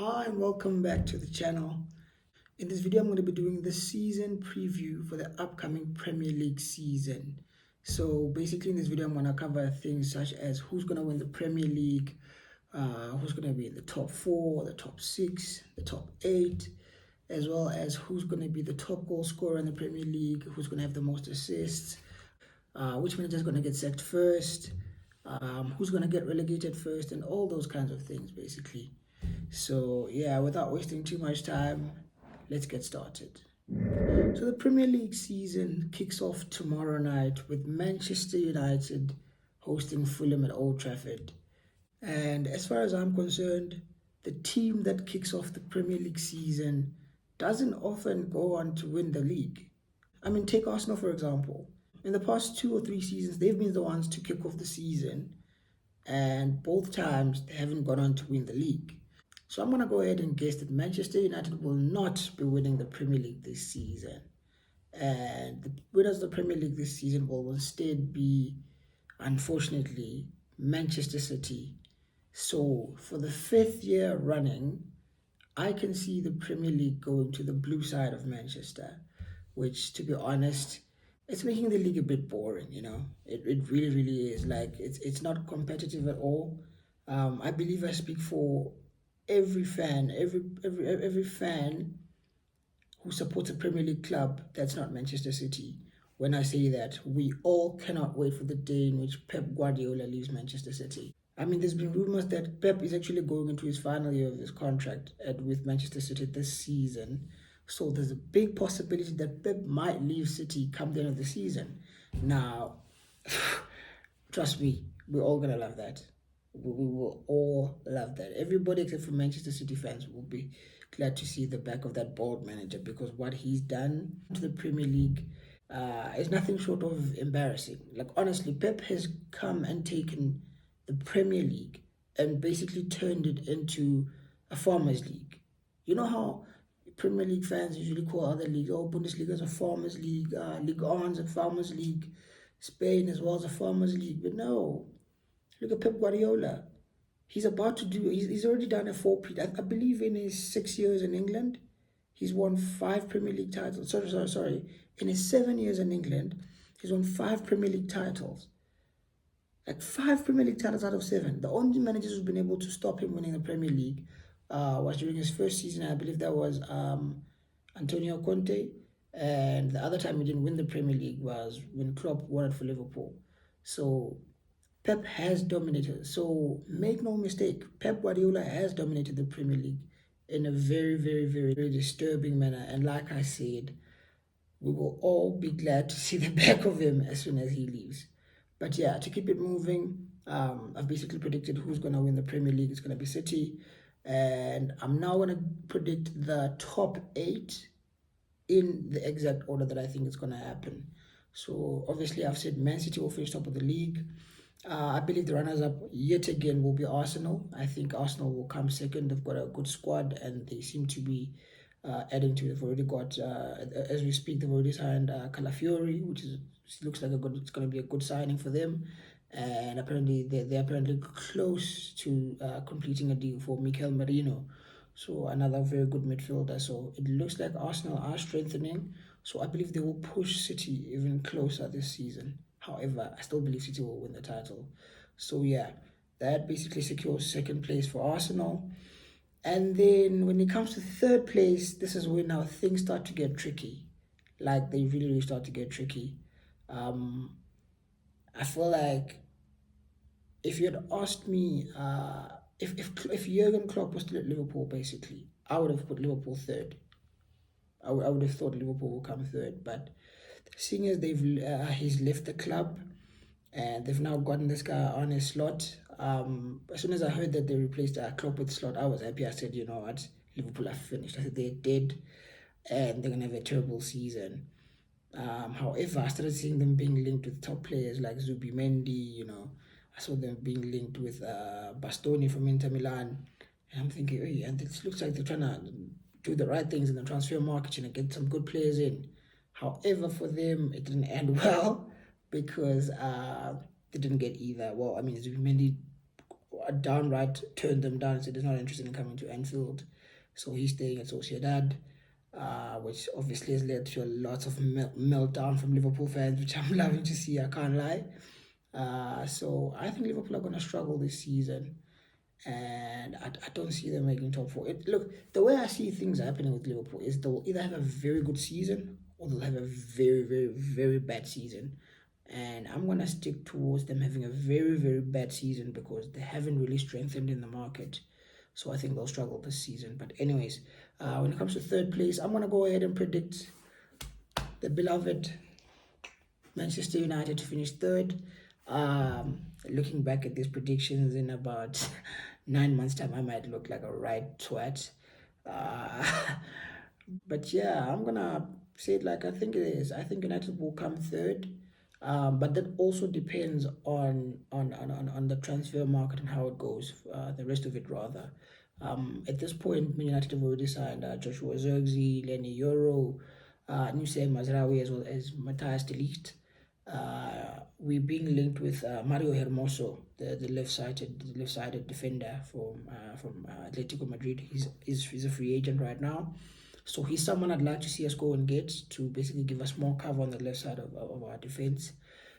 Hi and welcome back to the channel. In this video, I'm going to be doing the season preview for the upcoming Premier League season. So basically in this video, I'm going to cover things such as who's going to win the Premier League, who's going to be in the top 4, the top 6, the top 8, as well as who's going to be the top goal scorer in the Premier League, who's going to have the most assists, which manager is going to get sacked first, who's going to get relegated first, and all those kinds of things basically. So yeah, without wasting too much time, let's get started. So the Premier League season kicks off tomorrow night with Manchester United hosting Fulham at Old Trafford. And as far as I'm concerned, the team that kicks off the Premier League season doesn't often go on to win the league. I mean, take Arsenal for example. In the past 2 or 3 seasons, they've been the ones to kick off the season, and both times they haven't gone on to win the league. So I'm going to go ahead and guess that Manchester United will not be winning the Premier League this season. And the winners of the Premier League this season will instead be, unfortunately, Manchester City. So for the 5th year running, I can see the Premier League going to the blue side of Manchester, which, to be honest, it's making the league a bit boring, you know. It really, really is. Like, it's not competitive at all. I believe I speak for every fan, every fan who supports a Premier League club that's not Manchester City when I say that we all cannot wait for the day in which Pep Guardiola leaves Manchester City. I mean, there's been rumors that Pep is actually going into his final year of his contract with Manchester City this season. So there's a big possibility that Pep might leave City come the end of the season. Now, trust me, we're all going to love that. We will all love that. Everybody except for Manchester City fans will be glad to see the back of that bold manager, because what he's done to the Premier League is nothing short of embarrassing. Like, honestly, Pep has come and taken the Premier League and basically turned it into a farmers league. You know how Premier League fans usually call other leagues, oh, Bundesliga is a farmers league, Ligue 1 is a farmers league, Spain as well as a farmers league. But no, look at Pep Guardiola. He's already done a four-peat. I believe in his 6 years in England, he's won 5 Premier League titles. Sorry. In his 7 years in England, he's won 5 Premier League titles. Like 5 Premier League titles out of 7. The only managers who've been able to stop him winning the Premier League was during his first season. I believe that was Antonio Conte. And the other time he didn't win the Premier League was when Klopp won it for Liverpool. So Pep has dominated. So make no mistake, Pep Guardiola has dominated the Premier League in a very, very, very, very disturbing manner. And like I said, we will all be glad to see the back of him as soon as he leaves. But yeah, to keep it moving, I've basically predicted who's going to win the Premier League. It's going to be City. And I'm now going to predict the top 8 in the exact order that I think is going to happen. So obviously I've said Man City will finish top of the league. I believe the runners-up yet again will be Arsenal. I think Arsenal will come second. They've got a good squad and they seem to be adding to it. They've already got, as we speak, they've already signed Calafiori, which looks like it's going to be a good signing for them. And apparently they're apparently close to completing a deal for Mikel Merino. So another very good midfielder. So it looks like Arsenal are strengthening. So I believe they will push City even closer this season. However, I still believe City will win the title. So yeah, that basically secures second place for Arsenal. And then when it comes to third place, this is where now things start to get tricky. Like, they really, really start to get tricky. I feel like if you had asked me, if Jurgen Klopp was still at Liverpool, basically, I would have put Liverpool third. I would have thought Liverpool will come third, but seeing as he's left the club and they've now gotten this guy on his slot. As soon as I heard that they replaced Klopp with Slot, I was happy. I said, you know what, Liverpool are finished. I said they're dead and they're gonna have a terrible season. However, I started seeing them being linked with top players like Zubimendi. You know, I saw them being linked with Bastoni from Inter Milan, and I'm thinking, hey, and it looks like they're trying to do the right things in the transfer market and get some good players in. However, for them, it didn't end well because they didn't get either. Well, I mean, Zubimendi downright turned them down, said he's not interested in coming to Anfield. So he's staying at Sociedad, which obviously has led to a lot of meltdown from Liverpool fans, which I'm loving to see, I can't lie. So I think Liverpool are going to struggle this season, and I don't see them making top four. Look, the way I see things happening with Liverpool is they'll either have a very good season or they'll have a very, very, very bad season. And I'm going to stick towards them having a very, very bad season because they haven't really strengthened in the market. So I think they'll struggle this season. But anyways, when it comes to third place, I'm going to go ahead and predict the beloved Manchester United to finish third. Looking back at these predictions in about 9 months' time, I might look like a right twat. But yeah, I'm gonna say it like I think it is. I think United will come third. But that also depends on the transfer market and how it goes. The rest of it rather. At this point, United have already signed Joshua Zirkzee, Lenny Euro, Nusayr Mazraoui, as well as Matthias de Ligt. We're being linked with Mario Hermoso, the left-sided defender from Atletico Madrid. He's a free agent right now, so he's someone I'd like to see us go and get to basically give us more cover on the left side of our defense,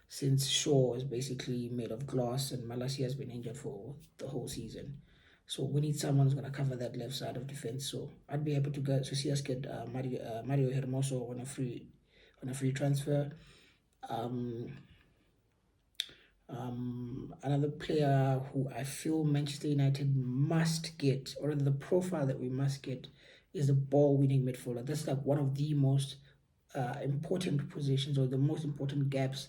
since Shaw is basically made of glass and Malacia has been injured for the whole season. So we need someone who's going to cover that left side of defense. So I'd be able to see us get Mario Hermoso on a free transfer. Another player who I feel Manchester United must get, or the profile that we must get, is the ball-winning midfielder. That's like one of the most important positions, or the most important gaps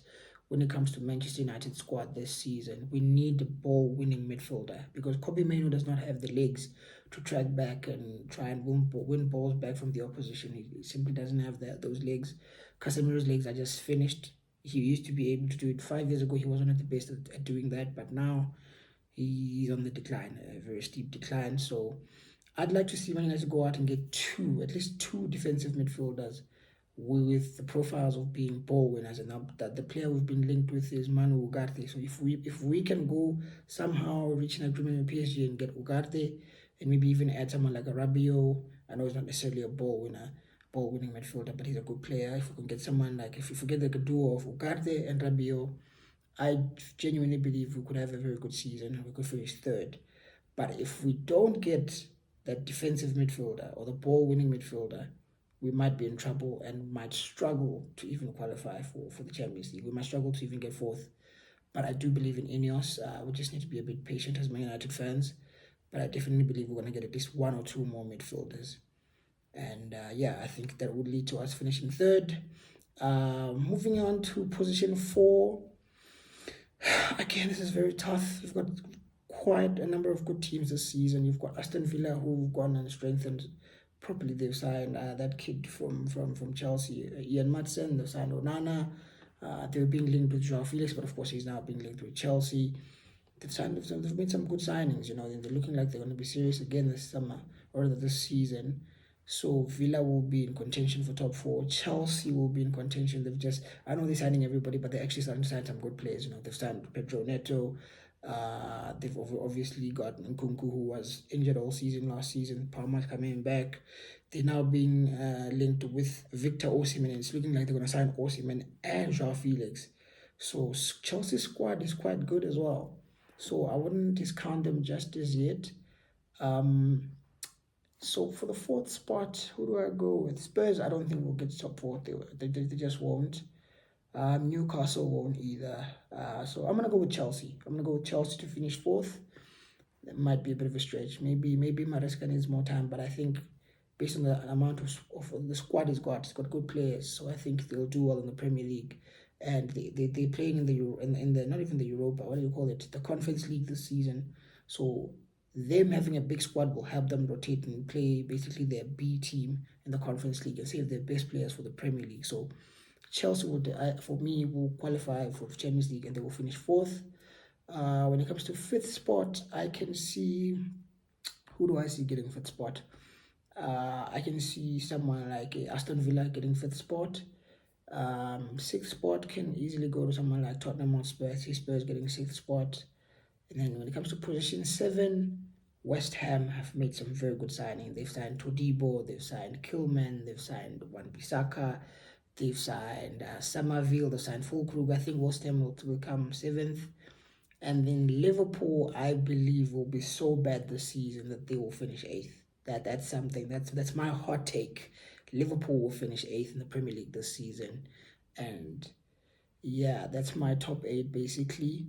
when it comes to Manchester United squad this season. We need the ball-winning midfielder because Kobbie Mainoo does not have the legs to track back and try and win balls back from the opposition. He simply doesn't have those legs. Casemiro's legs are just finished. He used to be able to do it 5 years ago. He wasn't the best at doing that, but now he's on the decline, a very steep decline. So I'd like to see Man United go out and get at least two defensive midfielders with the profiles of being ball winners, and that the player we've been linked with is Manu Ugarte. So if we can go somehow reach an agreement with PSG and get Ugarte, and maybe even add someone like a Rabiot. I know he's not necessarily a ball-winning midfielder, but he's a good player. If we can get someone like, if we get like a duo of Ugarte and Rabiot, I genuinely believe we could have a very good season and we could finish third. But if we don't get that defensive midfielder or the ball-winning midfielder, we might be in trouble and might struggle to even qualify for the Champions League. We might struggle to even get fourth. But I do believe in Ineos. We just need to be a bit patient as Man United fans. But I definitely believe we're going to get at least one or two more midfielders. And yeah, I think that would lead to us finishing third. Moving on to position 4. Again, this is very tough. You've got quite a number of good teams this season. You've got Aston Villa, who've gone and strengthened properly. They've signed that kid from Chelsea, Ian Maatsen. They've signed Onana. They were being linked with Joao Felix, but of course he's now being linked with Chelsea. They've made some good signings. They're looking like they're going to be serious again this summer or this season. So Villa will be in contention for top 4. Chelsea will be in contention. I know they're signing everybody, but they're actually starting to sign some good players. They've signed Pedro Neto. They've obviously got Nkunku, who was injured all season last season. Palmer's coming back. They're now being linked with Victor Osimhen, and it's looking like they're going to sign Osimhen and Joao Felix. So Chelsea's squad is quite good as well. So I wouldn't discount them just as yet. So for the 4th spot, who do I go with? Spurs, I don't think will get top 4. They just won't. Newcastle won't either. So I'm going to go with Chelsea. I'm going to go with Chelsea to finish 4th. That might be a bit of a stretch. Maybe Maresca needs more time, but I think based on the amount of the squad it's got good players. So I think they'll do well in the Premier League. And they're playing in the not even the Europa, what do you call it? The Conference League this season. So them having a big squad will help them rotate and play basically their B team in the Conference League and save their best players for the Premier League. So Chelsea will qualify for the Champions League and they will finish 4th. When it comes to 5th spot, I can see, who do I see getting 5th spot? I can see someone like Aston Villa getting 5th spot. 6th spot can easily go to someone like Tottenham Hotspur. Spurs getting 6th spot. And then when it comes to position 7, West Ham have made some very good signing. They've signed Todibo, they've signed Kilman, they've signed Wan-Bissaka, they've signed Somerville, they've signed Fulkrug. I think West Ham will come 7th. And then Liverpool, I believe, will be so bad this season that they will finish 8th. That's something. That's my hot take. Liverpool will finish 8th in the Premier League this season. And yeah, that's my top 8 basically.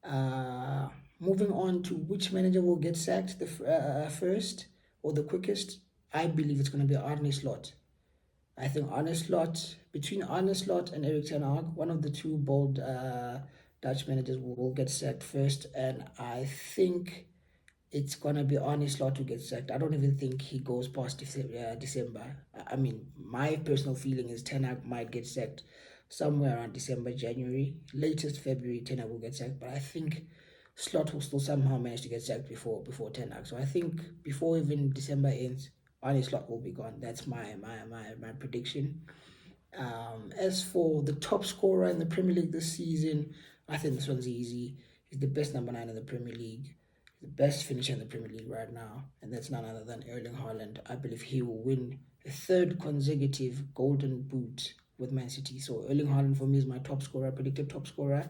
Moving on to which manager will get sacked the first or the quickest, I believe it's going to be Arne Slot. I think Arne Slot, between Arne Slot and Erik ten Hag, one of the two bold Dutch managers will get sacked first, and I think it's going to be Arne Slot who gets sacked. I don't even think he goes past December. I mean, my personal feeling is Ten Hag might get sacked somewhere around December, January. Latest February, Ten Hag will get sacked, but I think Slot will still somehow manage to get sacked before Ten Hag. So I think before even December ends, Arne Slot will be gone. That's my prediction. As for the top scorer in the Premier League this season, I think this one's easy. He's the best number 9 in the Premier League, the best finisher in the Premier League right now, and that's none other than Erling Haaland. I believe he will win a 3rd consecutive Golden Boot with Man City. So Erling Haaland for me is my top scorer, predicted top scorer.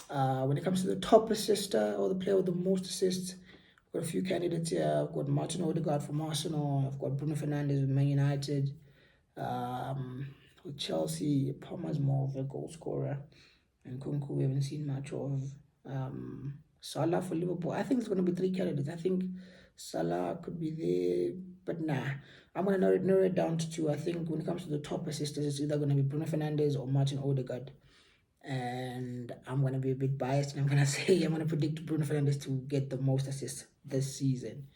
When it comes to the top assister or the player with the most assists, I've got a few candidates here. I've got Martin Odegaard from Arsenal. I've got Bruno Fernandes with Man United. With Chelsea, Palmer's more of a goal scorer, and Kunku we haven't seen much of. Salah for Liverpool, I think it's going to be 3 candidates. I think Salah could be there, but nah. I'm going to narrow it down to 2. I think when it comes to the top assisters, it's either going to be Bruno Fernandes or Martin Odegaard. And I'm going to be a bit biased, and I'm going to predict Bruno Fernandes to get the most assists this season.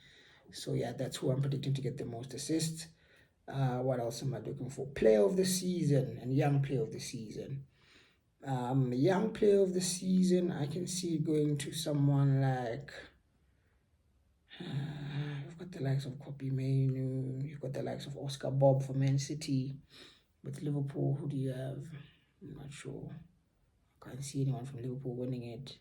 So yeah, that's who I'm predicting to get the most assists. What else am I looking for? Player of the season and young player of the season. Young player of the season, I can see going to someone like you've got the likes of Kobbie Mainoo, you've got the likes of Oscar Bob for Man City. With Liverpool, who do you have? I'm not sure. I can't see anyone from Liverpool winning it.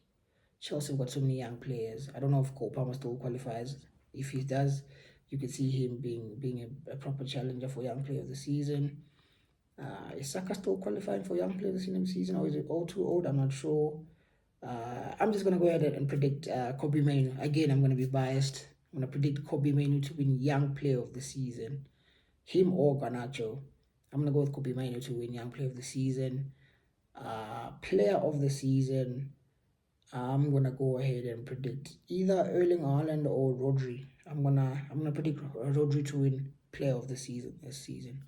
Chelsea have got so many young players. I don't know if Cole Palmer still qualifies. If he does, you could see him being a proper challenger for young player of the season. Is Saka still qualifying for young player of the season, or is it all too old? I'm not sure. I'm just going to go ahead and predict Kobbie Mainoo. Again, I'm going to be biased. I'm going to predict Kobbie Mainoo to win young player of the season. Him or Garnacho. I'm going to go with Kobbie Mainoo to win young player of the season. Player of the season, I'm gonna go ahead and predict either Erling Haaland or Rodri. I'm gonna predict Rodri to win player of the season this season.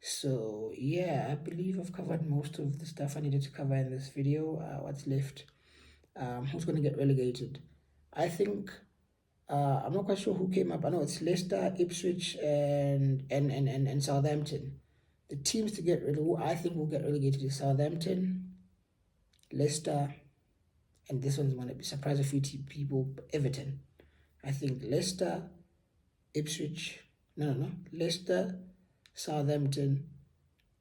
So yeah, I believe I've covered most of the stuff I needed to cover in this video. What's left? Who's gonna get relegated? I think I'm not quite sure who came up. I know it's Leicester, Ipswich, and Southampton. The teams to get who I think will get relegated is Southampton, Leicester, and this one's going to be surprise a few people, Everton. I think Leicester, Ipswich, Leicester, Southampton,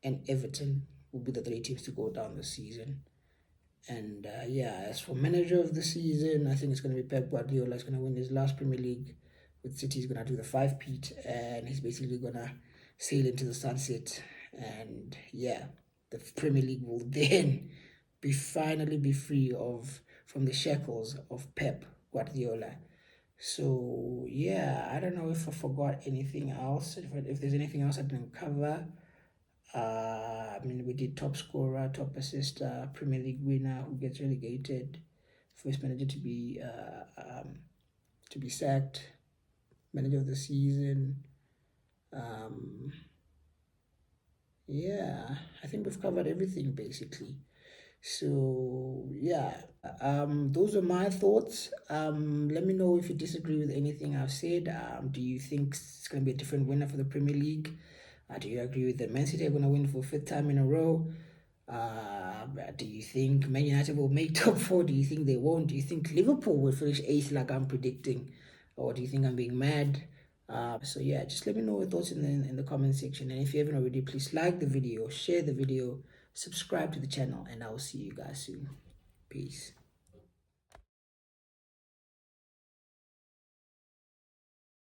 and Everton will be the 3 teams to go down this season. And yeah, as for manager of the season, I think it's going to be Pep Guardiola. He's going to win his last Premier League with City. He's going to do the 5-peat, and he's basically going to sail into the sunset. And yeah, the Premier League will then finally be free from the shackles of Pep Guardiola. So yeah, I don't know if I forgot anything else. If there's anything else I didn't cover. I mean, we did top scorer, top assister, Premier League winner who gets relegated, first manager to be sacked, manager of the season. Yeah, I think we've covered everything basically. So yeah, those are my thoughts. Let me know if you disagree with anything I've said. Do you think it's going to be a different winner for the Premier League? Do you agree with that Man City are going to win for 5th time in a row? Do you think Man United will make top 4? Do you think they won't? Do you think Liverpool will finish 8th like I'm predicting? Or do you think I'm being mad? So yeah, just let me know your thoughts in the comment section. And if you haven't already, please like the video, share the video, subscribe to the channel, and I will see you guys soon. Peace.